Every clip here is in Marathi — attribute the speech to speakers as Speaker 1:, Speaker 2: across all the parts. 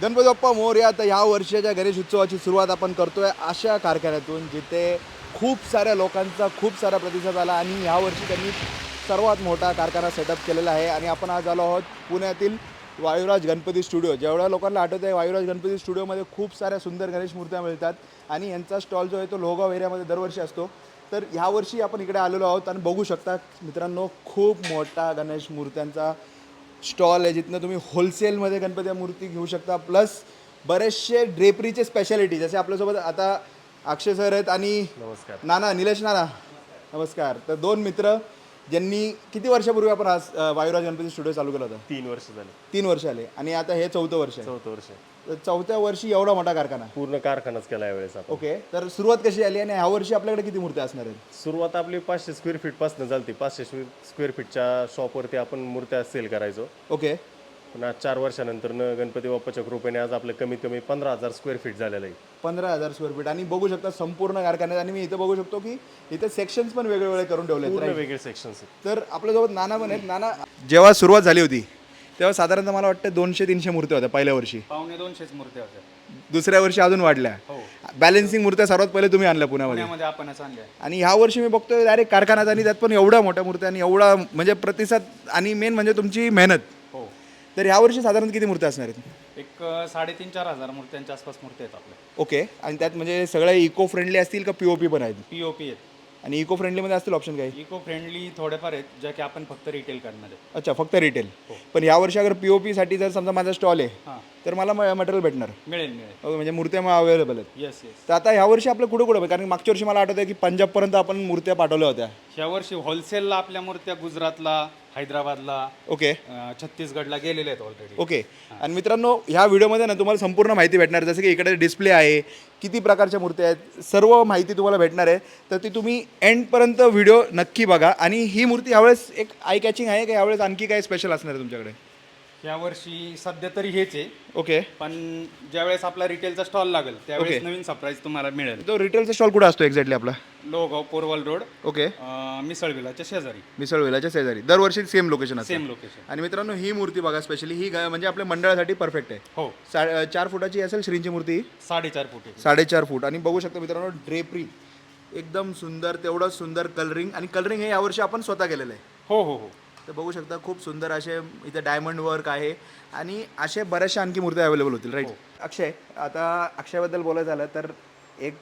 Speaker 1: गणपती बाप्पा मोरया. तर ह्या वर्षाच्या गणेश उत्सवाची सुरुवात आपण करतोय अशा कारखान्यातून जिथे खूप साऱ्या लोकांचा खूप सारा प्रतिसाद आला आणि ह्या वर्षी त्यांनी सर्वात मोठा कारखाना सेटअप केलेला आहे. आणि आपण आज आलो आहोत पुण्यातील वायुराज गणपती स्टुडिओ. जेवढ्या लोकांना आठवतं आहे वायुराज गणपती स्टुडिओमध्ये खूप साऱ्या सुंदर गणेश मूर्त्या मिळतात आणि यांचा स्टॉल जो आहे तो लोहगाव एरियामध्ये दरवर्षी असतो. तर ह्यावर्षी आपण इकडे आलेलो आहोत आणि बघू शकता मित्रांनो खूप मोठा गणेश मूर्त्यांचा स्टॉल आहे जिथनं तुम्ही होलसेलमध्ये गणपती मूर्ती घेऊ शकता. प्लस बरेचसे ड्रेपरीचे स्पेशालिटी जसे आपल्यासोबत आता अक्षय सर आहेत आणि
Speaker 2: नमस्कार.
Speaker 1: नाना निलेश नाना नमस्कार. तर दोन मित्र ज्यांनी किती वर्षापूर्वी आपण आज वायुराज गणपती स्टुडिओ चालू केला होता?
Speaker 2: 3 वर्ष झाले.
Speaker 1: 3 वर्ष आले आणि आता हे 4थं वर्ष आहे.
Speaker 2: 4th वर्ष
Speaker 1: तर 4थ्या वर्षी एवढा मोठा कारखाना.
Speaker 2: पूर्ण कारखानाच केला यावेळेस आपण.
Speaker 1: ओके, तर सुरुवात कशी आली आणि ह्या वर्षी आपल्याकडे किती मूर्त्या असणार आहेत?
Speaker 2: सुरुवात आपली 500 स्क्वेअर फीट पासून झाली. 500 स्क्वेअर फीटच्या शॉपवरती आपण मूर्त्या सेल करायचो.
Speaker 1: ओके,
Speaker 2: पण आज 4 वर्षानंतर गणपती बाप्पाच्या कृपेने आज आपलं कमीत कमी 15,000 स्क्वेअर फीट झालेलं आहे.
Speaker 1: 15,000 स्क्वेअर फीट आणि बघू शकता संपूर्ण कारखान्यात. आणि मी इथं बघू शकतो की इथे सेक्शन्स पण वेगळे वेगळे करून ठेवले
Speaker 2: पूर्ण
Speaker 1: आहेत.
Speaker 2: वेगळे सेक्शन्स आहेत.
Speaker 1: तर आपल्यासोबत नाना पण आहेत. नाना, जेव्हा सुरुवात झाली होती तेव्हा साधारणतः मला वाटतं 200-300 मूर्त्या होत्या पहिल्या वर्षी.
Speaker 3: 250 मूर्त्या होत्या.
Speaker 1: दुसऱ्या वर्षी अजून वाढल्या.
Speaker 3: हो,
Speaker 1: बॅलन्सिंग मूर्त्या सर्वात पहिले तुम्ही आणल्या पुण्यामध्ये.
Speaker 3: पुण्यामध्ये आपणच आणल्या.
Speaker 1: आणि ह्या वर्षी मी बघतोय डायरेक्ट कारखान्यात आणि त्यात पण एवढ्या मोठ्या मूर्त्या आणि एवढा म्हणजे प्रतिसाद आणि मेन म्हणजे तुमची मेहनत.
Speaker 3: हो,
Speaker 1: तर ह्या वर्षी साधारण किती मूर्त्या असणार आहेत?
Speaker 3: एक 3,500-4,000 मूर्त्यांच्या आसपास मूर्त्या आहेत आपल्या.
Speaker 1: ओके, आणि त्यात म्हणजे सगळ्या इको फ्रेंडली असतील का पीओपी पण आहेत?
Speaker 3: पीओपी आहेत.
Speaker 1: आणि इको फ्रेंडलीमध्ये असतील ऑप्शन काय?
Speaker 3: इको फ्रेंडली थोड्याफार आहेत ज्या की आपण फक्त रिटेल करणार आहे.
Speaker 1: अच्छा, फक्त रिटेल. पण ह्या वर्षी अगर पीओपीसाठी जर समजा माझा स्टॉल आहे
Speaker 3: हां,
Speaker 1: तर मला मटेरियल भेटणार?
Speaker 3: मिळेल मिळेल.
Speaker 1: ओके, म्हणजे मूर्त्या मग अवेलेबल आहेत.
Speaker 3: Yes yes.
Speaker 1: तर आता ह्या वर्षी आपलं कुठं कुठं, कारण मागच्या वर्षी मला आठवतं की पंजाबपर्यंत आपण मूर्त्या पाठवल्या होत्या.
Speaker 3: ह्या वर्षी होलसेलला आपल्या मूर्त्या गुजरातला, हैदराबादला,
Speaker 1: ओके
Speaker 3: छत्तीसगडला गेलेल्या आहेत ऑलरेडी.
Speaker 1: ओके. आणि मित्रांनो ह्या व्हिडिओमध्ये ना तुम्हाला संपूर्ण माहिती भेटणार. जसं की इकडे डिस्प्ले आहे, किती प्रकारच्या मूर्त्या आहेत, सर्व माहिती तुम्हाला भेटणार आहे. तर ती तुम्ही एंडपर्यंत व्हिडिओ नक्की बघा. आणि ही मूर्ती यावेळेस एक आय कॅचिंग आहे का यावेळेस आणखी काय स्पेशल असणार आहे तुमच्याकडे?
Speaker 3: ह्या वर्षी सध्या तरी हेच आहे,
Speaker 1: ओके,
Speaker 3: पण ज्यावेळेस आपला रिटेलचा स्टॉल लागेल त्यावेळेस
Speaker 1: ओके.
Speaker 3: नवीन सरप्राईज तुम्हाला मिळेल.
Speaker 1: तो रिटेलचा स्टॉल कुठे असतो एक्झॅक्टली आपला?
Speaker 3: लोहगाव पोरवल रोड,
Speaker 1: ओके,
Speaker 3: मिसळविलाच्या शेजारी.
Speaker 1: मिसळवेलाच्या शेजारी. दरवर्षी सेम लोकेशन असतं.
Speaker 3: Same location.
Speaker 1: आणि मित्रांनो ही मूर्ती बघा स्पेशली ही म्हणजे आपल्या मंडळासाठी परफेक्ट आहे.
Speaker 3: हो,
Speaker 1: 4 फुटाची असेल श्रींची मूर्ती.
Speaker 3: 4.5 फूट आहे.
Speaker 1: 4.5 फूट. आणि बघू शकता मित्रांनो ड्रेपरी एकदम सुंदर, तेवढं सुंदर कलरिंग. आणि कलरिंग हे यावर्षी आपण स्वतः केलेलं आहे.
Speaker 3: हो हो हो.
Speaker 1: तर बघू शकता खूप सुंदर असे इथे डायमंड वर्क आहे आणि असे बऱ्याचशा आणखी मूर्त्या अवेलेबल होतील. राईट अक्षय, आता अक्षयबद्दल बोलायचं झालं तर एक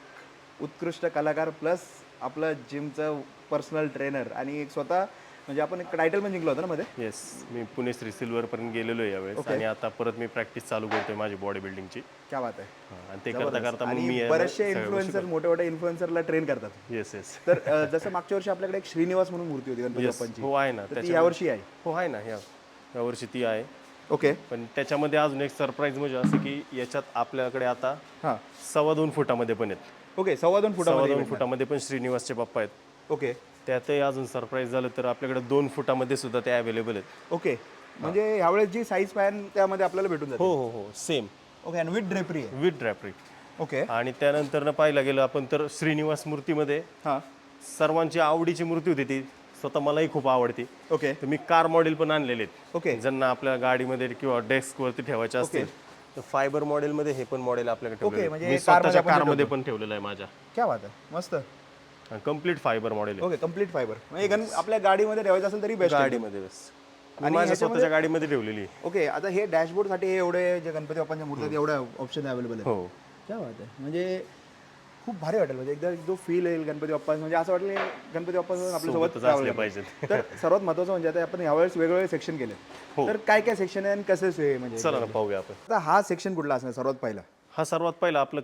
Speaker 1: उत्कृष्ट कलाकार प्लस आपलं जिमचं पर्सनल ट्रेनर आणि एक स्वतः म्हणजे आपण एक टायटल पण जिंकलं होतं ना मध्ये.
Speaker 2: येस, मी पुणे श्री सिल्वरपर्यंत गेलेलो आहे यावेळेस. आणि आता परत मी प्रॅक्टिस चालू करतोय माझी बॉडी बिल्डिंगची.
Speaker 1: क्या बात आहे.
Speaker 2: आणि ते करता करता मग
Speaker 1: आणि
Speaker 2: मी
Speaker 1: बरेचसे इन्फ्लुएन्सर मोठे मोठे इन्फ्लुएन्सरला ट्रेन करतात.
Speaker 2: Yes yes.
Speaker 1: तर जसं मागच्या वर्षी आपल्याकडे एक श्रीनिवास म्हणून मूर्ती होती गणपती बाप्पांची.
Speaker 2: हो आहे ना.
Speaker 1: तर ती यावर्षी आहे.
Speaker 2: हो आहे ना. यावर्षी ती आहे.
Speaker 1: ओके,
Speaker 2: पण त्याच्यामध्ये अजून एक सरप्राईज म्हणजे असं की याच्यात आपल्याकडे आता
Speaker 1: हां
Speaker 2: 2.25 फुटामध्ये पण आहेत.
Speaker 1: ओके, 2.25 फुटामध्ये.
Speaker 2: 2.25 फुटामध्ये पण श्रीनिवासचे बाप्पा आहेत.
Speaker 1: ओके
Speaker 2: त्यातही अजून सरप्राईज झालं तर आपल्याकडे 2 फुटामध्ये सुद्धा ते अवेलेबल आहेत.
Speaker 1: ओके, म्हणजे ह्यावेळेस जी साईज पॅन त्यामध्ये आपल्याला भेटून जाते.
Speaker 2: हो हो हो सेम
Speaker 1: ओके, आणि विथ ड्रेपरी आहे.
Speaker 2: विथ ड्रॅपरी.
Speaker 1: ओके,
Speaker 2: आणि त्यानंतर पाहायला गेलं आपण तर श्रीनिवास मूर्तीमध्ये
Speaker 1: हां
Speaker 2: सर्वांची आवडीची मूर्ती होती ती. स्वतः मलाही खूप आवडती.
Speaker 1: ओके
Speaker 2: तर मी कार मॉडेल पण आणलेले आहेत.
Speaker 1: ओके
Speaker 2: ज्यांना आपल्या गाडीमध्ये किंवा डेस्कवरती ठेवायचे असतील तर फायबर मॉडेलमध्ये हे पण मॉडेल आपल्याकडे
Speaker 1: ओके,
Speaker 2: ठेवलेलं
Speaker 1: म्हणजे
Speaker 2: आहे. मी
Speaker 1: कारमध्ये
Speaker 2: स्वतःच्या
Speaker 1: आपण
Speaker 2: कारमध्ये पण ठेवलेलं आहे माझ्या.
Speaker 1: क्या बात आहे, मस्त.
Speaker 2: कम्प्लीट फायबर मॉडेल आहे
Speaker 1: ओके, कम्प्लीट फायबर. म्हणजे आपल्या गाडीमध्ये ठेवायचं असेल तरी बेस्ट.
Speaker 2: गाडीमध्ये. बस
Speaker 1: आणि
Speaker 2: आणि माझ्या
Speaker 1: ह्याच्यामध्ये-
Speaker 2: स्वतःच्या गाडीमध्ये ठेवलेली आहे.
Speaker 1: ओके, आता हे डॅशबोर्डसाठी हे एवढे जे गणपती बाप्पांच्या मूर्ती आहेत एवढे ऑप्शन अवेलेबल आहेत.
Speaker 2: हो
Speaker 1: क्या बात आहे. म्हणजे खूप भारी वाटेल. म्हणजे एकदा जो फील येईल गणपती बाप्पा म्हणजे असं वाटलं गणपती बाप्पा आपल्यासोबत
Speaker 2: सोबतच
Speaker 1: travel
Speaker 2: असले
Speaker 1: करतात.
Speaker 2: पाहिजेत.
Speaker 1: तर सर्वात महत्त्वाचं म्हणजे आता आपण यावेळेस वेगवेगळे सेक्शन केले.
Speaker 2: हो.
Speaker 1: तर काय काय सेक्शन आहे आणि कसे म्हणजे
Speaker 2: चला ना पाहूया आपण.
Speaker 1: आता हा सेक्शन कुठला असणार सर्वात पहिला?
Speaker 2: हा सर्वात पहिला आपलं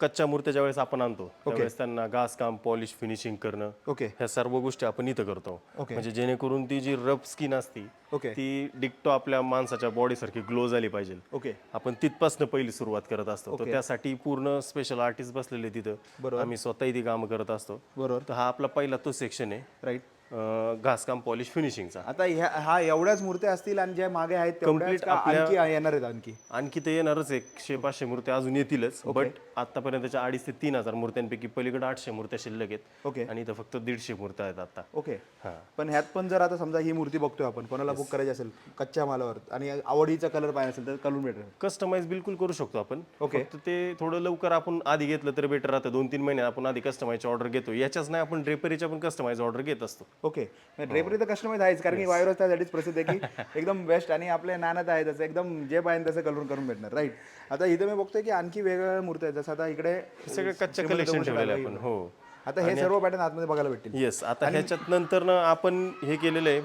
Speaker 2: कच्च्या मूर्त्या ज्यावेळेस आपण आणतो त्यावेळेस त्यांना घास काम, पॉलिश, फिनिशिंग करणं,
Speaker 1: ओके
Speaker 2: ह्या सर्व गोष्टी आपण इथं करतो.
Speaker 1: ओके.
Speaker 2: म्हणजे जेणेकरून ती जी रफ स्किन असती
Speaker 1: ओके
Speaker 2: ती डिक्टो आपल्या माणसाच्या बॉडी सारखी ग्लो झाली पाहिजे.
Speaker 1: ओके
Speaker 2: आपण तिथपासून पहिली सुरुवात करत असतो. तर त्यासाठी पूर्ण स्पेशल आर्टिस्ट बसलेले तिथं. आम्ही स्वतःही ती कामं करत असतो.
Speaker 1: बरोबर.
Speaker 2: तर हा आपला पहिला तो सेक्शन आहे.
Speaker 1: राईट.
Speaker 2: घासकाम पॉलिश फिनिशिंगचा.
Speaker 1: आता हा एवढ्याच मूर्त्या असतील आणि ज्या मागे आहेत तेवढ्याच
Speaker 2: Complete
Speaker 1: का आणखी येणार आहेत आणखी?
Speaker 2: आणखी ते येणारच 100-500 मूर्त्या अजून येतीलच, बट आतापर्यंतच्या 2,500 ते 3,000 मूर्त्यांपैकी पलीकडे 800 मूर्त्या शिल्लक आहेत
Speaker 1: ओके
Speaker 2: आणि इथं फक्त 150 मूर्त्या आहेत आता.
Speaker 1: ओके.
Speaker 2: हां.
Speaker 1: पण ह्यात पण जर आता समजा ही मूर्ती बघतोय आपण, कोणाला बुक करायची असेल कच्च्या मालावर आणि आवडीचा कलर पाहिजे असेल तर करून भेटेल?
Speaker 2: कस्टमाइज बिलकुल करू शकतो आपण.
Speaker 1: ओके.
Speaker 2: फक्त ते थोडं लवकर आपण आधी घेतलं तर बेटर राहतं. 2-3 महिने आपण आधी कस्टमाइजची ऑर्डर घेतो. याच्याच नाही, आपण ड्रेपरीच्या पण कस्टमाइज ऑर्डर घेत असतो.
Speaker 1: ओके. ड्रेपरी तर कस्टमाइज आहेच, कारण की वायरस त्यासाठीच प्रसिद्ध आहे की एकदम बेस्ट आणि आपल्या नानात आहे तसं एकदम जे पाहिजे तसं करून भेटणार, राईट. आता इथे मी बघतोय की आणखी वेगवेगळ्या मूर्त्या आहेत, जसं आता इकडे
Speaker 2: सगळे कच्चे कलेक्शन ठेवलेले आपण. हो.
Speaker 1: आता हे सर्व पॅटर्न आतमध्ये बघायला भेटतील.
Speaker 2: येस. आता ह्याच्यात नंतर आपण हे केलेलं आहे,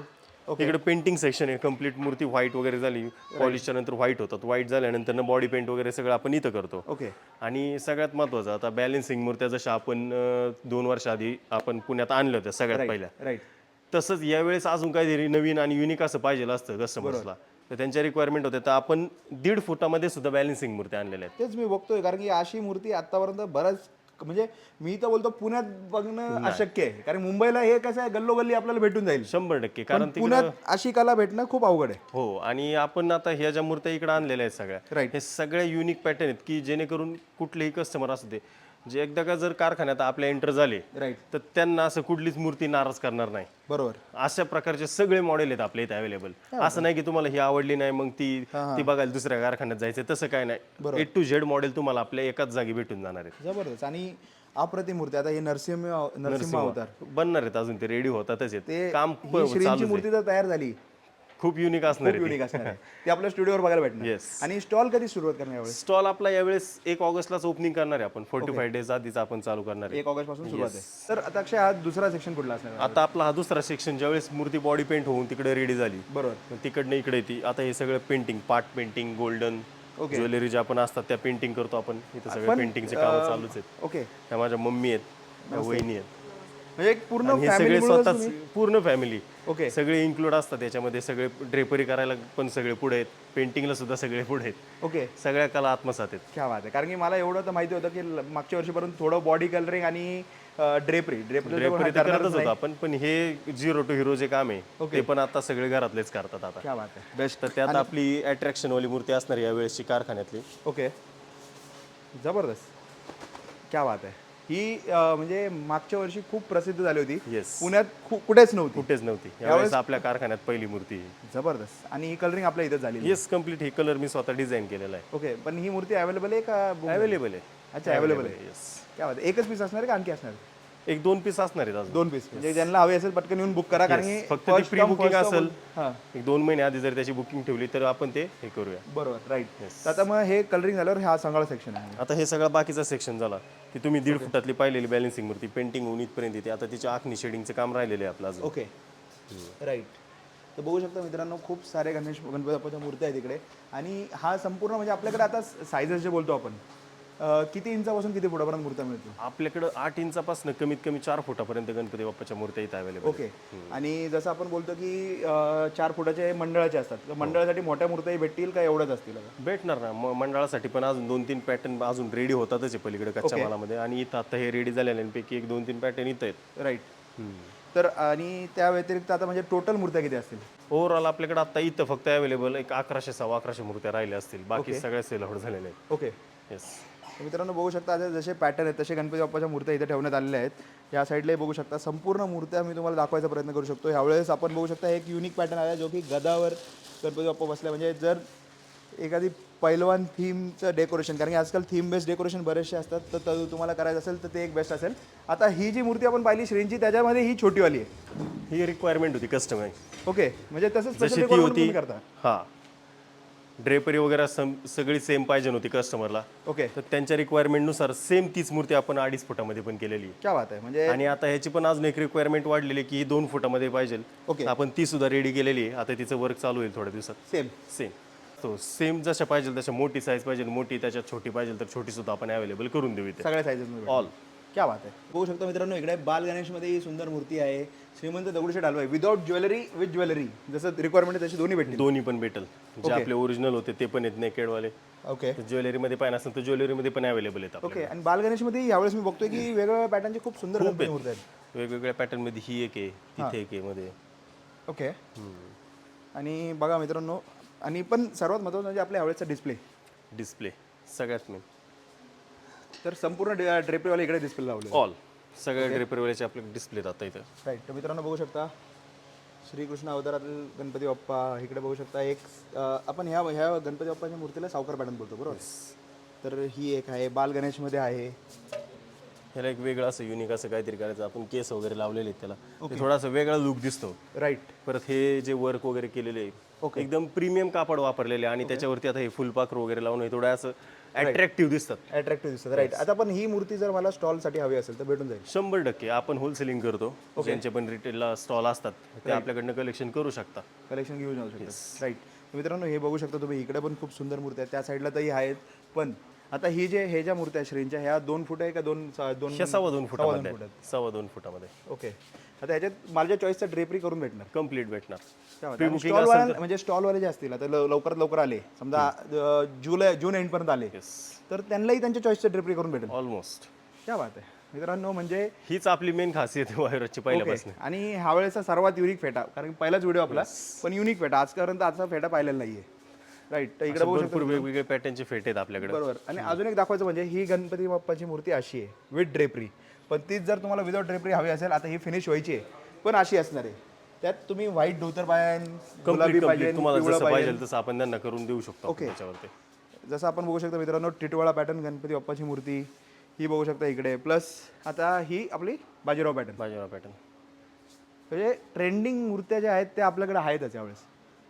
Speaker 2: इकडे पेंटिंग सेक्शन आहे. कम्प्लीट मूर्ती व्हाईट वगैरे झाली, पॉलिशच्या नंतर व्हाईट होतात. व्हाईट झाल्यानंतर बॉडी पेंट वगैरे सगळं आपण इथं करतो.
Speaker 1: ओके.
Speaker 2: आणि सगळ्यात महत्त्वाचं, आता बॅलन्सिंग मूर्त्या जशा आपण 2 वर्षाआधी आपण पुण्यात आणल्या होत्या सगळ्यात पहिल्या,
Speaker 1: राईट.
Speaker 2: तसंच यावेळेस अजून काहीतरी नवीन आणि युनिक असं पाहिजे असतं कस्टमर्सला, तर त्यांच्या रिक्वायरमेंट होते, तर आपण 1.5 फुटामध्ये सुद्धा बॅलन्सिंग मूर्त्या आणलेल्या आहेत.
Speaker 1: तेच मी बघतोय, कारण की अशी मूर्ती आतापर्यंत बरंच, म्हणजे मी तर बोलतो पुण्यात बघणं अशक्य आहे, कारण मुंबईला हे कसं आहे गल्लोगल्ली आपल्याला भेटून जाईल,
Speaker 2: 100%. कारण
Speaker 1: पुण्यात अशी कला भेटणं खूप अवघड आहे.
Speaker 2: हो. आणि आपण आता ह्या ज्या मूर्त्या इकडे आणलेल्या आहेत सगळ्या,
Speaker 1: Right.
Speaker 2: हे सगळे युनिक पॅटर्न आहेत की जेणेकरून कुठलेही कस्टमर असू दे, जे एकदा का जर कारखान्यात आपल्या एंटर झाले
Speaker 1: राईट.
Speaker 2: तर त्यांना असं कुठलीच मूर्ती नाराज करणार नाही.
Speaker 1: बरोबर.
Speaker 2: अशा प्रकारचे सगळे मॉडेल आहेत आपल्या इथे अवेलेबल. असं नाही की तुम्हाला ही आवडली नाही मग ती बघायला दुसऱ्या कारखान्यात जायचं, तसं काय नाही. A to Z मॉडेल तुम्हाला आपल्या एकाच जागी भेटून जाणार आहेत.
Speaker 1: जबरदस्त. आणि अप्रतिम मूर्ती. आता हे नरसिंह अवतार
Speaker 2: बनणार आहेत, अजून ते रेडी होतातच आहेत.
Speaker 1: ते
Speaker 2: काम
Speaker 1: ही श्रींची मूर्ती तर तयार झाली,
Speaker 2: खूप युनिक असणार आहे.
Speaker 1: युनिक असणार आहे. ते आपल्या स्टुडिओवर बघायला भेटणार.
Speaker 2: Yes.
Speaker 1: आणि स्टॉल कधी सुरुवात करणार यावेळेस?
Speaker 2: स्टॉल आपला यावेळेस 1 ऑगस्टलाच ओपनिंग करणार आहे आपण. 45 डेज आधीच आपण चालू करणार आहे.
Speaker 1: 1 ऑगस्ट पासून सुरुवात आहे. तर आता अक्षय, हा दुसरा सेक्शन कुठला असणार आहे?
Speaker 2: आता आपला हा दुसरा सेक्शन, ज्यावेळेस मूर्ती बॉडी पेंट होऊन तिकडे रेडी झाली,
Speaker 1: बरोबर.
Speaker 2: मग तिकडनं इकडे येते. आता हे सगळं painting, part painting, golden jewellery ज्या पण असतात त्या पेंटिंग करतो आपण. इथं सगळे पेंटिंगचे काम चालूच आहेत.
Speaker 1: ओके.
Speaker 2: त्या माझ्या मम्मी आहेत, त्या वहिनी आहेत.
Speaker 1: म्हणजे एक पूर्ण
Speaker 2: आणि हे सगळे स्वतःच पूर्ण फॅमिली
Speaker 1: ओके.
Speaker 2: सगळे इन्क्लूड असतात याच्यामध्ये. सगळे ड्रेपरी करायला पण सगळे पुढे आहेत, पेंटिंगला सुद्धा सगळे पुढे आहेत.
Speaker 1: ओके.
Speaker 2: सगळ्या कला आत्मसात आहेत.
Speaker 1: क्या बात आहे. कारण की मला एवढं तर माहिती होतं की मागच्या वर्षीपर्यंत थोडं बॉडी कलरिंग आणि ड्रेपरी
Speaker 2: ड्रेपरी तर करतच होतो आपण, पण हे 0 to hero जे काम आहे ते पण आता सगळे घरातलेच करतात आता.
Speaker 1: क्या बात आहे. बेस्ट.
Speaker 2: तर त्यात आपली अट्रॅक्शन वाली मूर्ती असणार या वेळेसची कारखान्यातली.
Speaker 1: ओके. जबरदस्त. क्या बात आहे. ही म्हणजे मागच्या वर्षी खूप प्रसिद्ध झाली होती.
Speaker 2: येस.
Speaker 1: पुण्यात कुठेच नव्हती.
Speaker 2: कुठेच नव्हती. यावेळेस आपल्या कारखान्यात पहिली मूर्ती आहे.
Speaker 1: जबरदस्त. आणि ही कलरिंग आपल्या इथं झाली.
Speaker 2: Yes, complete. हे कलर मी स्वतः डिझाईन केलेला आहे.
Speaker 1: ओके. पण ही मूर्ती अवेलेबल आहे का?
Speaker 2: अवेलेबल आहे.
Speaker 1: अच्छा, अवेलेबल आहे.
Speaker 2: येस.
Speaker 1: क्या बात आहे. एकच पीस असणार आहे का आणखी असणार आहे?
Speaker 2: 1-2 पीस असणार आहेत अजून.
Speaker 1: 2 पीस. म्हणजे ज्यांना हवे असेल पटकन येऊन बुक करा, कारण की
Speaker 2: फक्त ती प्री बुकिंग असेल.
Speaker 1: हां.
Speaker 2: 1-2 महिने आधी जर त्याची बुकिंग ठेवली तर आपण ते हे करूया.
Speaker 1: बरोबर. राईट. तर आता मग हे कलरिंग झाल्यावर हा सगळा सेक्शन आहे.
Speaker 2: आता हे सगळा बाकीचा सेक्शन झाला की तुम्ही 1.5 फुटातली पाहिलेली बॅलन्सिंग मूर्ती पेंटिंग होऊन इथपर्यंत येते. आता तिच्या आखणी शेडिंगचं काम राहिलेलं आहे आपलं अजून.
Speaker 1: ओके. राईट. तर बघू शकता मित्रांनो, खूप सारे गणपती बाप्पाच्या मूर्त्या आहेत इकडे. आणि हा संपूर्ण म्हणजे आपल्याकडे आता सायझेस जे बोलतो आपण, किती इंचापासून किती फुटापर्यंत मूर्त्या मिळतील?
Speaker 2: आपल्याकडं 8 इंचापासून कमीत कमी 4 फुटापर्यंत गणपती बाप्पाच्या मूर्त्या इथं अवेलेबल.
Speaker 1: ओके. आणि जसं आपण बोलतो की 4 फुटाचे मंडळाचे असतात, तर मंडळासाठी मोठ्या मूर्त्याही भेटतील का एवढ्याच असतील?
Speaker 2: भेटणार ना. मंडळासाठी पण अजून 2-3 पॅटर्न अजून रेडी होतातच आहे पलीकडे कच्च्या मालामध्ये. आणि इथं आता हे रेडी झालेल्यांपैकी 1-2-3 पॅटर्न इथं आहेत.
Speaker 1: राईट. तर आणि त्या व्यतिरिक्त आता म्हणजे टोटल मूर्त्या किती असतील?
Speaker 2: ओव्हरऑल आपल्याकडे आता इथं फक्त अवेलेबल 1100-1100 मूर्त्या राहिल्या असतील. बाकी सगळ्या सेल आउट झालेल्या आहेत.
Speaker 1: ओके.
Speaker 2: येस.
Speaker 1: मित्रांनो बघू शकता, आता जसे पॅटर्न आहेत तसे गणपती बाप्पाच्या मूर्त्या इथे ठेवण्यात आलेल्या आहेत. या साईडलाही बघू शकता संपूर्ण मूर्त्या मी तुम्हाला दाखवायचा प्रयत्न करू शकतो. ह्यावेळेस आपण बघू शकता एक युनिक पॅटर्न आहे जो की गदावर गणपती बाप्पा बसला. म्हणजे जर एखादी पैलवान थीमचं डेकोरेशन, कारण की आजकाल थीम बेस्ड डेकोरेशन बरेचसे असतात, तर तुम्हाला करायचं असेल तर ते एक बेस्ट असेल. आता ही जी मूर्ती आपण पाहिली श्रींची, त्याच्यामध्ये ही छोटीवाली आहे.
Speaker 2: ही रिक्वायरमेंट होती कस्टमाइज.
Speaker 1: ओके. म्हणजे तसंच
Speaker 2: जशी
Speaker 1: special
Speaker 2: ती
Speaker 1: decoration
Speaker 2: होती.
Speaker 1: तुम्ही करता?
Speaker 2: हां. ड्रेपरी वगैरे सगळी सेम पाहिजे होती कस्टमरला,
Speaker 1: ओके.
Speaker 2: तर त्यांच्या रिक्वायरमेंटनुसार सेम तीच मूर्ती आपण 2.5 फुटामध्ये पण केलेली आहे.
Speaker 1: क्या बात आहे. म्हणजे
Speaker 2: आणि आता ह्याची पण अजून एक रिक्वायरमेंट वाढलेली की ही 2 फुटामध्ये पाहिजे.
Speaker 1: ओके.
Speaker 2: आपण ती सुद्धा रेडी केलेली आहे. आता तिचं वर्क चालू होईल थोड्या दिवसात.
Speaker 1: सेम.
Speaker 2: तो सेम जशा पाहिजे तशा, मोठी साईज पाहिजे मोठी, त्याच्यात छोटी पाहिजे तर छोटी सुद्धा आपण अवेलेबल करून देऊ इथे.
Speaker 1: सगळ्या साईजेसमध्ये
Speaker 2: ऑल.
Speaker 1: क्या बात आहे. बघू शकता मित्रांनो, इकडे बाल गणेशमध्ये ही सुंदर मूर्ती आहे. श्रीमंत Dagdusheth Halwai without jewellery with jewellery, जसं रिक्वायरमेंट आहे तशी दोन्ही भेटतील.
Speaker 2: दोन्ही पण भेटेल. जे आपले ओरिजिनल होते ते पण आहेत नेकेडवाले.
Speaker 1: ओके.
Speaker 2: ज्वेलरीमध्ये पाहिजे असेल तर ज्वेलरीमध्ये पण अवेलेबल आहेत.
Speaker 1: ओके. आणि बाल गणेशमध्ये यावेळेस मी बघतोय की वेगवेगळ्या पॅटर्नचे खूप सुंदर गणपती मूर्ती आहेत.
Speaker 2: वेगवेगळ्या पॅटर्नमध्ये ही एक आहे, तिथे एक आहे मध्ये.
Speaker 1: ओके. आणि बघा मित्रांनो, आणि पण सर्वात महत्त्वाचं म्हणजे आपल्या आवडीचा डिस्प्ले.
Speaker 2: डिस्प्ले सगळ्यात मेन.
Speaker 1: तर संपूर्ण ड्रेपरीवाले इकडे डिस्प्ले लावले.
Speaker 2: ऑल सगळ्या ड्रेपरीवाल्याचे आपले डिस्प्ले राहतात इथं.
Speaker 1: राईट. तर मित्रांनो बघू शकता श्रीकृष्ण अवतारातील गणपती बाप्पा. इकडे बघू शकता एक आपण ह्या गणपती बाप्पाच्या मूर्तीला सावकार पॅटर्न बोलतो बरोबर. तर ही एक आहे, बाल गणेशमध्ये आहे.
Speaker 2: ह्याला एक वेगळं असं युनिक असं काहीतरी करायचं. आपण केस वगैरे लावलेले आहेत त्याला, ते थोडासा वेगळा लुक दिसतो.
Speaker 1: राईट.
Speaker 2: परत हे जे वर्क वगैरे केलेले आहे एकदम प्रीमियम कापड वापरलेले आणि त्याच्यावरती आता हे फुलपाखरू वगैरे लावून हे थोडं असं अट्रॅक्टिव्ह दिसतात.
Speaker 1: अट्रॅक्टिव्ह दिसतात. राईट. आता पण ही मूर्ती जर मला स्टॉलसाठी हवी असेल तर भेटून जाईल.
Speaker 2: 100% आपण होलसेलिंग करतो. ज्यांचे पण रिटेलला स्टॉल असतात ते आपल्याकडनं कलेक्शन करू शकता.
Speaker 1: कलेक्शन घेऊन जाऊ शकतात. राईट. मित्रांनो हे बघू शकता तुम्ही, इकडे पण खूप सुंदर मूर्ती आहेत, त्या साईडला तरी आहेत. पण आता ही हे ज्या मूर्ती आहेत श्रींच्या, ह्या 2 फूट आहे का 2
Speaker 2: ह्या 2.25 फुटामध्ये 2.25 फुटामध्ये.
Speaker 1: ओके. आता ह्याच्यात माझ्या चॉईसचा ड्रेपरी करून भेटणार.
Speaker 2: कम्प्लीट भेटणार.
Speaker 1: स्टॉलवाले म्हणजे स्टॉलवाले जे असतील आता लवकरात लवकर आले समजा जून एंड पर्यंत आले तर त्यांनाही त्यांच्या चॉईसचं ड्रेपरी करून भेटेल.
Speaker 2: ऑलमोस्ट.
Speaker 1: क्या बात आहे मित्रांनो. म्हणजे
Speaker 2: हीच आपली मेन खासियत आहे वायरची पहिल्यापासून.
Speaker 1: आणि हा वेळेचा सर्वात युनिक फेटा, कारण पहिलाच व्हिडिओ आपला, पण युनिक फेटा आजपर्यंत आजचा फेटा पाहिलेला नाहीये. राईट. तर इकडे बघू शकतो
Speaker 2: भरपूर वेगवेगळे पॅटर्नचे फेटे आहेत आपल्याकडे.
Speaker 1: बरोबर. आणि अजून एक दाखवायचं म्हणजे ही गणपती बाप्पाची मूर्ती अशी आहे विथ ड्रेपरी, पण तीच जर तुम्हाला विदाउट ड्रेपरी हवी असेल, आता ही फिनिश व्हायची आहे पण अशी असणार आहे. त्यात तुम्ही व्हाईट धोतर पाहिजे, गुलाबी पाहिजे,
Speaker 2: तुम्हाला
Speaker 1: पिवळं
Speaker 2: जसं
Speaker 1: पाहिजे.
Speaker 2: पाहिजे तसं आपण त्यांना करून देऊ शकतो त्याच्यावरती.
Speaker 1: जसं आपण बघू शकता मित्रांनो टिटवाळा पॅटर्न गणपती बाप्पाची मूर्ती ही बघू शकता इकडे. प्लस आता ही आपली बाजीराव पॅटर्न.
Speaker 2: बाजीराव पॅटर्न
Speaker 1: म्हणजे ट्रेंडिंग मूर्त्या ज्या आहेत त्या आपल्याकडे आहेतच यावेळेस.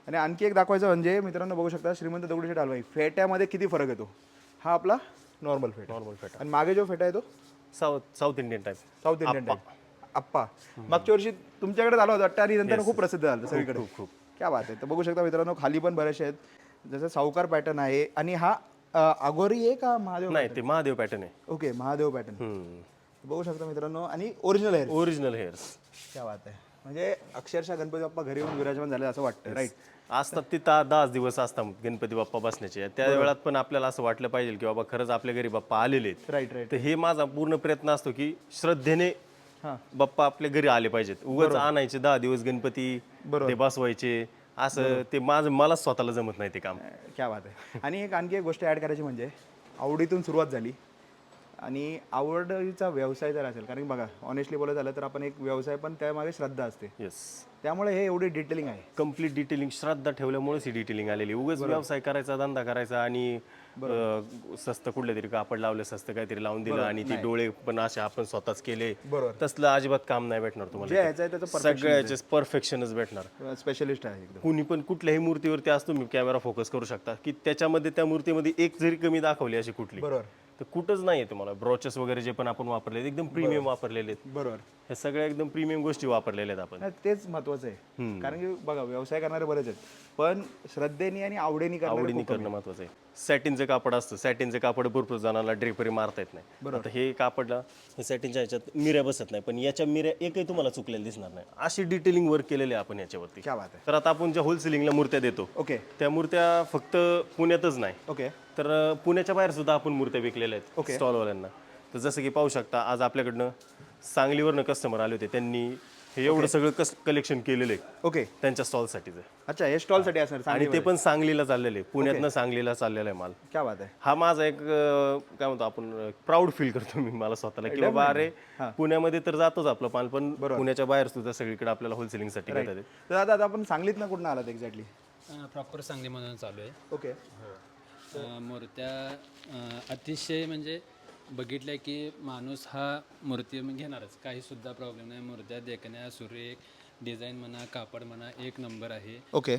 Speaker 1: आणि आणखी एक दाखवायचं म्हणजे मित्रांनो बघू शकता श्रीमंत दगडूशेठ हलवाई फेट्यामध्ये किती फरक येतो. हा आपला नॉर्मल फेटा, आणि मागे जो फेटा आहे तो
Speaker 2: South Indian type.
Speaker 1: South Indian type आप्पा. मागच्या वर्षी तुमच्याकडे झाला होता वाटतं आणि नंतर खूप प्रसिद्ध झालं सगळीकडे.
Speaker 2: खूप
Speaker 1: क्या बात आहे. तर बघू शकता मित्रांनो खाली पण बरेचसे आहेत, जसं सावकार पॅटर्न आहे. आणि हा आगोरी आहे का महादेव?
Speaker 2: नाही, ते महादेव पॅटर्न आहे.
Speaker 1: ओके, महादेव पॅटर्न बघू शकता मित्रांनो. आणि ओरिजिनल हेअर.
Speaker 2: Original hairs.
Speaker 1: क्या बात आहे. म्हणजे अक्षरशः गणपती बाप्पा घरी येऊन विराजमान झाले असं वाटतं. राईट.
Speaker 2: असतात ते 10 दिवस असतात गणपती बाप्पा बसण्याचे. त्या वेळात पण आपल्याला असं वाटलं पाहिजे की बाबा खरंच आपल्या घरी बाप्पा आलेले आहेत.
Speaker 1: Right right.
Speaker 2: तर हे माझा पूर्ण प्रयत्न असतो की श्रद्धेने
Speaker 1: हां
Speaker 2: बाप्पा आपल्या घरी आले पाहिजेत. उगाच आणायचे 10 दिवस गणपती ते बसवायचे असं ते मला स्वतःला जमत नाही ते काम.
Speaker 1: क्या बात आहे. आणि आणखी एक गोष्ट ॲड करायची म्हणजे आवडीतून सुरुवात झाली आणि आवडीचा व्यवसाय जर असेल, कारण बघा ऑनेस्टली बोलायचं झालं तर आपण एक व्यवसाय पण त्यामागे श्रद्धा असते.
Speaker 2: येस.
Speaker 1: त्यामुळे हे एवढी डिटेलिंग आहे.
Speaker 2: कम्प्लीट डिटेलिंग श्रद्धा ठेवल्यामुळेच ही डिटेलिंग आलेली. उगाच व्यवसाय करायचा, धंदा करायचा आणि स्वस्त कुठलं तरी कापड लावलं, स्वस्त काहीतरी लावून दिलं आणि ती डोळे पण असे आपण स्वतःच केले, तसलं अजिबात काम नाही भेटणार
Speaker 1: जे
Speaker 2: तुम्हाला.
Speaker 1: ह्याचं आहे त्याचं
Speaker 2: सगळ्याचे परफेक्शनच भेटणार.
Speaker 1: स्पेशलिस्ट आहे एकदम.
Speaker 2: कुणी पण कुठल्याही मूर्तीवरती आज तुम्ही कॅमेरा फोकस करू शकता की त्याच्यामध्ये त्या मूर्तीमध्ये एक जरी कमी दाखवली अशी कुठली
Speaker 1: बरोबर.
Speaker 2: तर कुठंच नाहीये तुम्हाला. ब्रॉचेस वगैरे जे पण आपण वापरले एकदम प्रीमियम वापरलेले आहेत.
Speaker 1: बरोबर.
Speaker 2: हे सगळ्या एकदम प्रीमियम गोष्टी वापरलेल्या आहेत आपण.
Speaker 1: नाही, तेच महत्वाचं आहे. कारण की बघा व्यवसाय करणारे बरेच आहेत, पण श्रद्धेने आणि आवडीने
Speaker 2: आवडीने करणं महत्वाचं आहे. सॅटिनचं कापड असतं, सॅटिनचं कापड भरपूर जणांना ड्रेपरी मारता येत नाही. आता हे कापडला हे सॅटिनच्या ह्याच्यात मिऱ्या बसत नाही, पण याच्या मिऱ्या एकही तुम्हाला चुकलेल्या दिसणार नाही. अशी डिटेलिंग वर्क केलेली आहे आपण याच्यावरती.
Speaker 1: क्या बात आहे.
Speaker 2: तर आता आपण ज्या होलसेलिंगला मूर्त्या देतो
Speaker 1: ओके
Speaker 2: त्या मूर्त्या फक्त पुण्यातच नाही,
Speaker 1: ओके
Speaker 2: तर पुण्याच्या बाहेर सुद्धा आपण मूर्त्या विकलेल्या आहेत स्टॉलवाल्यांना. तर जसं की पाहू शकता आज आपल्याकडनं सांगलीवरनं कस्टमर आले होते, त्यांनी हे एवढं सगळं कलेक्शन केलेलं आहे
Speaker 1: ओके
Speaker 2: त्यांच्या स्टॉलसाठीच.
Speaker 1: अच्छा, हे स्टॉलसाठी असणार
Speaker 2: आणि ते पण सांगलीला चाललेले, पुण्यातनं सांगलीला चाललेला आहे माल.
Speaker 1: क्या बात आहे.
Speaker 2: हा माझा एक काय म्हणतो आपण प्राऊड फील करतो मी मला स्वतःला की बाबा अरे पुण्यामध्ये तर जातोच आपलं माल, पण पुण्याच्या बाहेर सुद्धा सगळीकडे आपल्याला होलसेलिंगसाठी घेतात.
Speaker 1: तर आता आपण सांगलीत ना कुठं आलात एक्झॅक्टली?
Speaker 4: प्रॉपर सांगलीमधून चालू आहे.
Speaker 1: ओके.
Speaker 4: मूर्त्या अतिशय म्हणजे बघितलं की माणूस हा मूर्ती घेणारच, काही सुद्धा प्रॉब्लेम नाही. मूर्त्या देखण्या सुरेख, डिझाईन म्हणा, कापड म्हणा, एक नंबर आहे.
Speaker 1: ओके.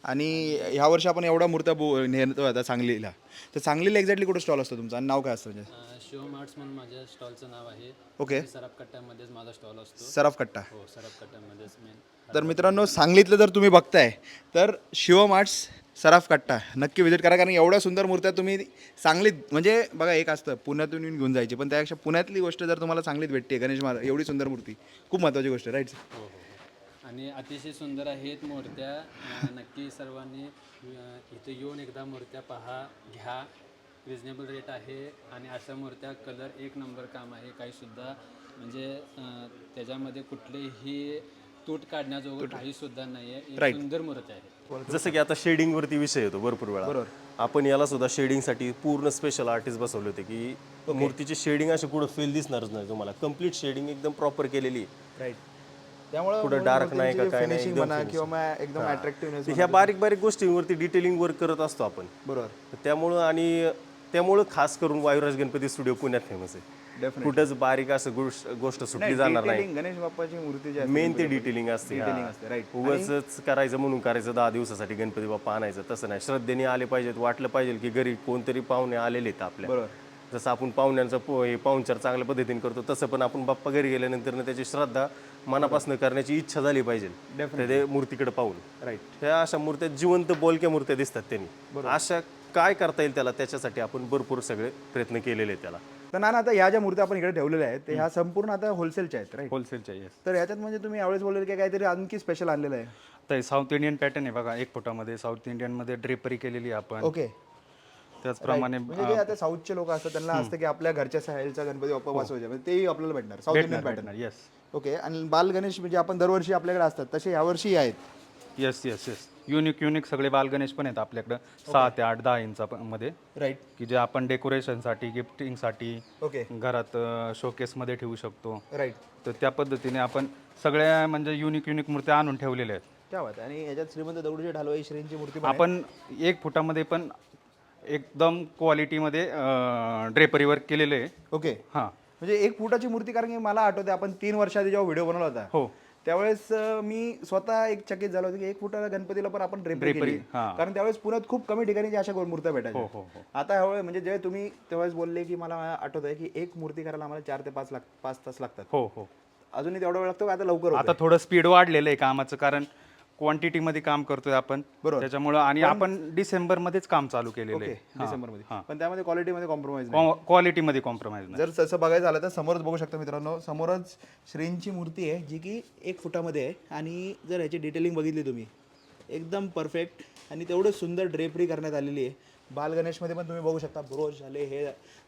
Speaker 1: आणि ह्या वर्षी आपण एवढा मूर्त्या नेतो आता सांगलीला, तर सांगलीला एक्झॅक्टली कुठं स्टॉल असतो तुमचा आणि नाव काय असतं म्हणजे?
Speaker 4: शिवम आर्ट्स म्हणून माझ्या स्टॉलचं नाव आहे.
Speaker 1: ओके.
Speaker 4: सराफ कट्ट्यामध्येच माझा स्टॉल असतो.
Speaker 1: सराफ कट्टा.
Speaker 4: हो, सराफ कट्ट्यामध्येच मेन.
Speaker 1: तर मित्रांनो सांगलीतलं जर तुम्ही बघताय तर शिवम आर्ट्स सराफ कट्टा नक्की व्हिजिट करा, कारण एवढ्या सुंदर मूर्त्या तुम्ही सांगलीत, म्हणजे बघा एक असतं पुण्यातून येऊन घेऊन जायची, पण त्यापेक्षा पुण्यातली गोष्ट जर तुम्हाला सांगलीत भेटते गणेश महाराज एवढी सुंदर मूर्ती, खूप महत्त्वाची गोष्ट आहे. राईट.
Speaker 4: हो हो. आणि अतिशय सुंदर आहेत मूर्त्या. नक्की सर्वांनी इथं येऊन एकदा मूर्त्या पहा, घ्या. रिजनेबल रेट आहे आणि अशा मूर्त्या कलर एक नंबर काम आहे, काही सुद्धा म्हणजे त्याच्यामध्ये कुठलेही तूट काढण्याजोगं काही सुद्धा नाही आहे, एक सुंदर मूर्ती आहे.
Speaker 2: जसं की आता शेडिंग वरती विषय येतो भरपूर वेळा. आपण याला सुद्धा शेडिंगसाठी पूर्ण स्पेशल आर्टिस्ट बसवले होते की मूर्तीची शेडिंग अशी कुठं फेल दिसणारच नाही तुम्हाला. कम्प्लीट शेडिंग एकदम प्रॉपर केलेली.
Speaker 1: राईट. त्यामुळे
Speaker 2: कुठं डार्क नाही का काय नाही,
Speaker 1: फिनिशिंग
Speaker 2: एकदम
Speaker 1: म्हणा
Speaker 2: finishing.
Speaker 1: किंवा मग एकदम अट्रॅक्टिव्हनेस.
Speaker 2: ह्या बारीक बारीक गोष्टींवरती डिटेलिंग वर्क करत असतो आपण.
Speaker 1: बरोबर.
Speaker 2: त्यामुळं खास करून वायुराज गणपती स्टुडिओ पुण्यात फेमस आहे. कुठंच बारीक असं गोष्ट सुटली जाणार नाही.
Speaker 1: गणेश बाप्पाची मूर्ती जी असते
Speaker 2: मेन ते डिटेलिंग असते.
Speaker 1: राईट.
Speaker 2: उगाच करायचं म्हणून करायचं 10 दिवसासाठी गणपती बाप्पा आणायचं तसं नाही. श्रद्धेने आले पाहिजेत, वाटलं पाहिजे की घरी कोणतरी पाहुणे आलेले आहेत आपल्या.
Speaker 1: बरोबर.
Speaker 2: जसं आपण पाहुण्यांचा पाहुणचार चांगल्या पद्धतीने करतो तसं पण आपण बाप्पा घरी गेल्यानंतर त्याची श्रद्धा मनापासून करण्याची इच्छा झाली पाहिजे तर ते मूर्तीकडे पाहून.
Speaker 1: राईट.
Speaker 2: ह्या अशा मूर्त्या जिवंत बोलक्या मूर्त्या दिसतात त्यांनी. अशा काय करता येईल त्याला त्याच्यासाठी आपण भरपूर सगळे प्रयत्न केलेले आहेत त्याला.
Speaker 1: तर नाना आता ह्या ज्या मूर्त्या आपण इकडे ठेवलेल्या आहेत ते ह्या संपूर्ण आता होलसेलच्या आहेत, राईट?
Speaker 3: होलसेलच्या येस.
Speaker 1: तर ह्याच्यात म्हणजे तुम्ही यावेळेस बोलले की काहीतरी आणखी स्पेशल आणलेलं आहे.
Speaker 3: तर साऊथ इंडियन पॅटर्न आहे बघा, 1 फुटामध्ये साऊथ इंडियनमध्ये ड्रेपरी केलेली आहे आपण.
Speaker 1: ओके.
Speaker 3: त्याचप्रमाणे
Speaker 1: म्हणजे जे आता साऊथचे लोक असतात त्यांना असतं की आपल्या घरच्या साईलचा गणपती बाप्पा बसवायचे, म्हणजे तेही आपल्याला भेटणार south Indian pattern.
Speaker 3: Yes
Speaker 1: okay. आणि बाल गणेश म्हणजे आपण दरवर्षी आपल्याकडे असतात तसे यावर्षी आहेत.
Speaker 3: येस येस येस युनिक सगळे बालगणेश पण आहेत आपल्याकडं 6 ते 8, 10 इंचामध्ये,
Speaker 1: राईट.
Speaker 3: की जे आपण डेकोरेशनसाठी, गिफ्टिंगसाठी,
Speaker 1: ओके.
Speaker 3: घरात शोकेसमध्ये ठेवू शकतो.
Speaker 1: राईट.
Speaker 3: तर त्या पद्धतीने आपण सगळ्या म्हणजे युनिक मूर्त्या आणून ठेवलेल्या आहेत.
Speaker 1: क्या बात आहे. आणि ह्याच्यात श्रीमंत दगडूशेठ हलवाई श्रींची मूर्ती पण आहे.
Speaker 3: आपण 1 फुटामध्ये पण एकदम क्वालिटीमध्ये ड्रेपरी वर्क केलेलं आहे.
Speaker 1: ओके.
Speaker 3: हां
Speaker 1: म्हणजे 1 फुटाची मूर्ती, कारण की मला आठवते आपण 3 वर्ष आधी जेव्हा व्हिडिओ बनवला होता
Speaker 3: हो
Speaker 1: त्यावेळेस मी स्वतः एक चकित झालो होतो की 1 फुटाला गणपतीला पण आपण ड्रेपरी केली.
Speaker 3: हां.
Speaker 1: कारण त्यावेळेस पुण्यात खूप कमी ठिकाणी ज्या अशा मूर्त्या
Speaker 3: हो
Speaker 1: भेटायच्या.
Speaker 3: हो हो
Speaker 1: आता ह्यावेळेस म्हणजे जे तुम्ही तेव्हाच बोलले की मला आठवत आहे की एक मूर्ती करायला आम्हाला 4 ते 5 तास लागतात.
Speaker 3: हो हो
Speaker 1: अजूनही तेवढा वेळ लागतो का आता लवकर होतंय?
Speaker 3: आता थोडं स्पीड वाढलेलं आहे कामाचं, कारण क्वांटिटीमध्ये काम करतोय आपण त्याच्यामुळं. आणि आपण डिसेंबरमध्येच काम चालू केलेलं आहे
Speaker 1: डिसेंबरमध्ये. पण त्यामध्ये क्वालिटीमध्ये कॉम्प्रोमाइज नाही.
Speaker 3: क्वालिटीमध्ये कॉम्प्रोमाइज नाही.
Speaker 1: जर तसं बघायचं झालं तर समोरच बघू शकता मित्रांनो, समोरच श्रींची मूर्ती आहे जी की 1 फुटामध्ये आहे. आणि जर ह्याची डिटेलिंग बघितली तुम्ही एकदम परफेक्ट आणि तेवढं सुंदर ड्रेपरी करण्यात आलेली आहे. बाल गणेशमध्ये पण तुम्ही बघू शकता ब्रोच झाले हे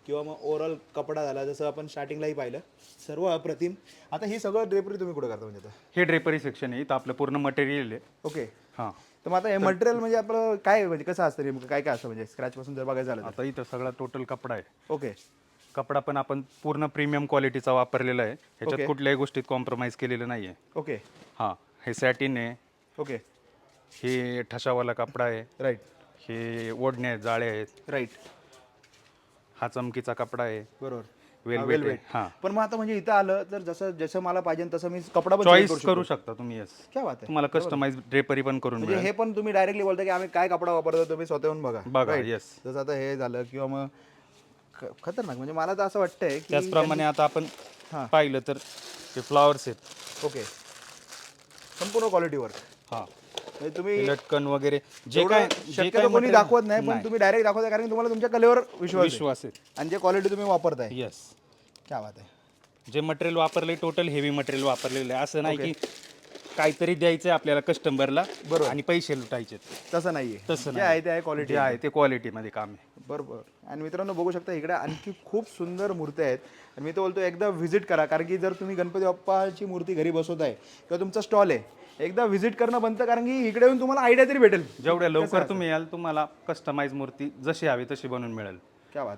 Speaker 1: किंवा मग ओव्हरऑल कपडा झाला जसं आपण स्टार्टिंगलाही पाहिलं, सर्व अप्रतिम. आता ही सगळं ड्रेपरी तुम्ही कुठे करता म्हणजे आता?
Speaker 3: हे ड्रेपरी सेक्शन आहे, इथं आपलं पूर्ण मटेरियल आहे.
Speaker 1: ओके.
Speaker 3: हां
Speaker 1: तर मग आता हे मटेरियल म्हणजे आपलं काय म्हणजे कसं असतं नेमकं, काय काय असतं म्हणजे स्क्रॅचपासून जर बघायचं झालं तर?
Speaker 3: आता इथं सगळा टोटल कपडा आहे.
Speaker 1: ओके.
Speaker 3: कपडा पण आपण पूर्ण प्रीमियम क्वालिटीचा वापरलेला आहे. ह्याच्यात कुठल्याही गोष्टीत कॉम्प्रोमाइज केलेलं नाही आहे.
Speaker 1: ओके.
Speaker 3: हां हे सॅटिन आहे,
Speaker 1: ओके.
Speaker 3: हे ठशावाला कपडा आहे,
Speaker 1: राईट.
Speaker 3: हे ओढणे आहेत, जाळे आहेत,
Speaker 1: राईट.
Speaker 3: हा चमकीचा कपडा आहे,
Speaker 1: बरोबर.
Speaker 3: वेलवेट आहे. हां
Speaker 1: पण मग आता म्हणजे इथं आलं तर जसं मला पाहिजे तसं मी कपडा पण
Speaker 3: चॉईस करू शकता तुम्ही. येस
Speaker 1: क्या बात आहे.
Speaker 3: तुम्हाला कस्टमाइज ड्रेपरी पण करून
Speaker 1: म्हणजे हे पण तुम्ही डायरेक्टली बोलता की आम्ही काय कपडा वापरतो तुम्ही स्वतःहून बघा.
Speaker 3: बघा. येस
Speaker 1: जसं आता हे झालं किंवा मग खतरनाक, म्हणजे मला तर असं वाटतंय की
Speaker 3: त्याचप्रमाणे आता आपण पाहिलं तर हे फ्लॉवर्स आहेत.
Speaker 1: ओके. संपूर्ण क्वालिटीवर.
Speaker 3: हां
Speaker 1: म्हणजे तुम्ही
Speaker 3: लटकन वगैरे जे काय
Speaker 1: शक्यतो कोणी दाखवत नाही, पण तुम्ही डायरेक्ट दाखवताय कारण की तुम्हाला तुमच्या कलेवर विश्वास आहे आणि जे क्वालिटी तुम्ही वापरताय.
Speaker 3: येस
Speaker 1: क्या बात आहे.
Speaker 3: जे मटेरियल वापरले टोटल हेवी मटेरियल वापरलेलं आहे. असं नाही की काहीतरी द्यायचंय आपल्याला कस्टमरला आणि पैसे लुटायचे,
Speaker 1: तसं नाहीये.
Speaker 3: तसं
Speaker 1: जे आहे ते आहे क्वालिटी
Speaker 3: जे आहे ते क्वालिटीमध्ये काम आहे.
Speaker 1: बरोबर. आणि मित्रांनो बघू शकता इकडे आणखी खूप सुंदर मूर्त्या आहेत. आणि मी तर बोलतो एकदा व्हिजिट करा, कारण की जर तुम्ही गणपती बाप्पाची मूर्ती घरी बसवताय किंवा तुमचा स्टॉल आहे एकदा व्हिजिट करणं बनतं, कारण की इकडे येऊन तुम्हाला आयडिया तरी भेटेल.
Speaker 3: जेवढ्या लवकर तुम्ही याल तुम्हाला कस्टमाइज मूर्ती जशी हवी तशी बनवून मिळेल.
Speaker 1: क्या बात